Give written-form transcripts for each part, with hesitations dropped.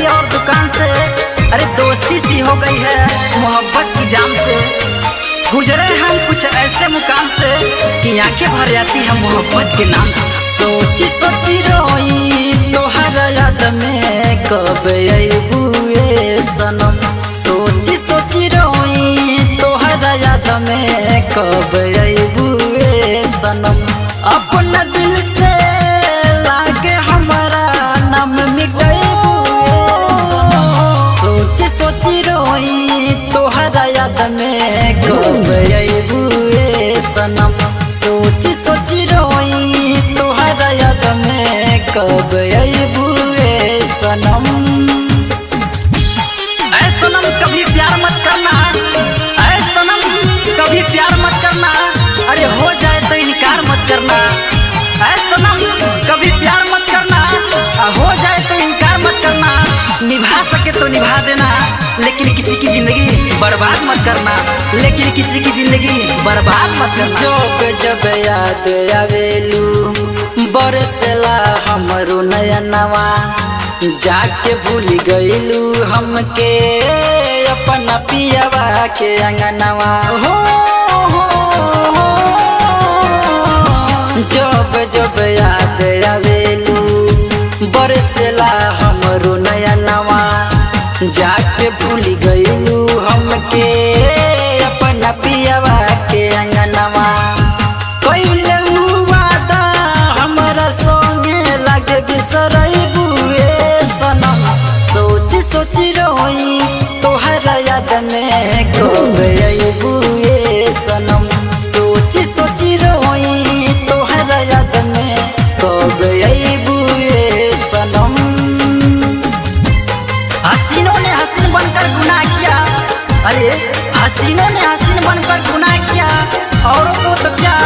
और दुकान से अरे दोस्ती सी हो गई है मोहब्बत की जाम से। गुजरे हम कुछ ऐसे मुकाम से कि आंखें भर जाती है मोहब्बत के नाम से। सोची सोची रोई तोहर याद में कब अबुए सनम। सोची सोची रोई तोहर याद में कब अबुए सनम। अपना दिल से लागे हमारा नाम मिटाइबुए सनम। सोची सोची रोई तोहर याद में कब अबुए सनम। सोची सोची रोई तोहर याद में कब अबुए सनम। ऐ सनम कभी प्यार मत करना, ऐ सनम कभी प्यार मत करना, अरे हो जाए तो इनकार मत करना। ऐ सनम कभी प्यार मत करना, हो जाए तो इनकार मत करना। निभा सके तो निभा देना, लेकिन किसी की जिंदगी बर्बाद मत करना, लेकिन किसी की जिंदगी बर्बाद मत करना। जब जब याद आवेलू बरसला हमरो नयनवा। जाके भूल गईलू हमके अपना पियवा के अंगनवा। हो जब जब याद आवेलू बरसला हमरो नयनवा। जाके भूल गईलू हमके अपना पियवा के अंगनवा। कइले वादा हमरा संगे लागे बिसरइबुए सनम। सोची सोची रोई तोहर याद में कब अबुए सनम। सोची सोची रोई तोहर याद में कब अबुए सनम। हसीनों ने हसीन बनकर गुनाह किया, अरे हसीनों ने हसीन बनकर गुनाह किया, औरों को तो क्या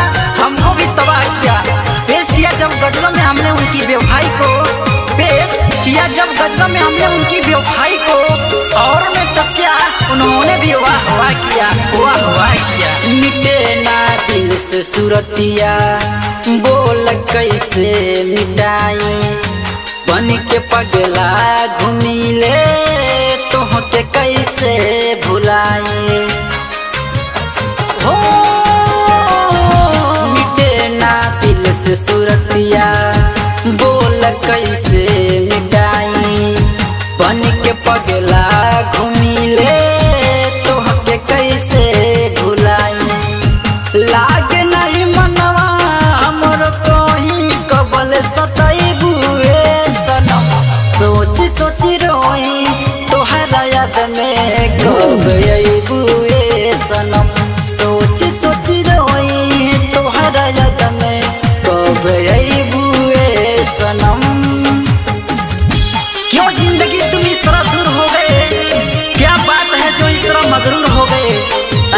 हमको भी तबाह किया। पेश किया जब गजलों में हमने उनकी बेवफाई को, पेश किया जब गजलों में हमने उनकी बेवफाई को, औरों ने तो क्या उन्होंने भी वाह वाह किया, वाह वाह किया। मिटे ना दिल से सुरतिया बोल कैसे मिटाई। बन के पगला घूमिले तोहके कैसे भुलाई। हो मिटे ना दिल से सुरतिया बोल कैसे मिटाई। बन के पगला घूमिले तोहके कैसे भुलाई। लाग नहीं मनवा हमरो कहीं कबल सतइबुए सनम। सोची सोची रोई तोहर याद में कब अबुए सनम। सोची सोची रोई तोहर याद में कब अबुए सनम। क्यों जिंदगी तुम इस तरह दूर हो गए, क्या बात है जो इस तरह मगरूर हो गए।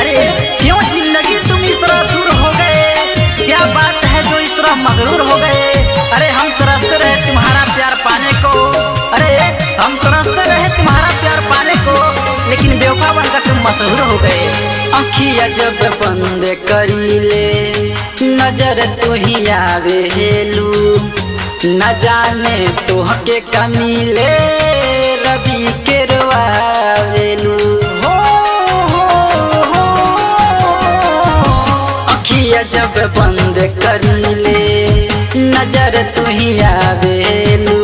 अरे क्यों जिंदगी तुम इस तरह दूर हो गए, क्या बात है जो इस तरह मगरूर हो गए। अरे हम तरसते रहे तुम्हारा प्यार पाने को, अरे हम तरसते रहे तुम्हारा प्यार पाने को, लेकिन बेवफा बनकर तुम मशहूर हो गए। अखिया जब बंद करीले नजर तू ही आवेलू। न जाने तोहके कमीले रवि के रोआवेलू। हो अखिया जब बंद करीले नजर तू ही आवेलू।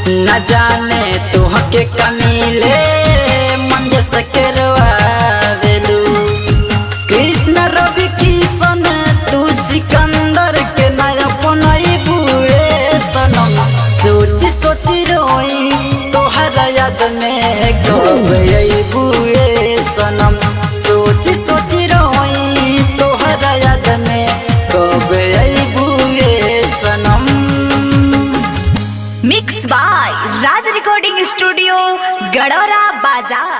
न जाने तोहके कमीले मंजस के रोआवेलू। कृष्ण रवि किशन तू सिकंदर के नया अपनाइबुए सनम। सोची सोची रोई तोहर याद में कब अबुए सनम। सोची सोची रोई तोहर याद में कब अबुए सनम। Mix by Raj recording studio Gadora बाजार।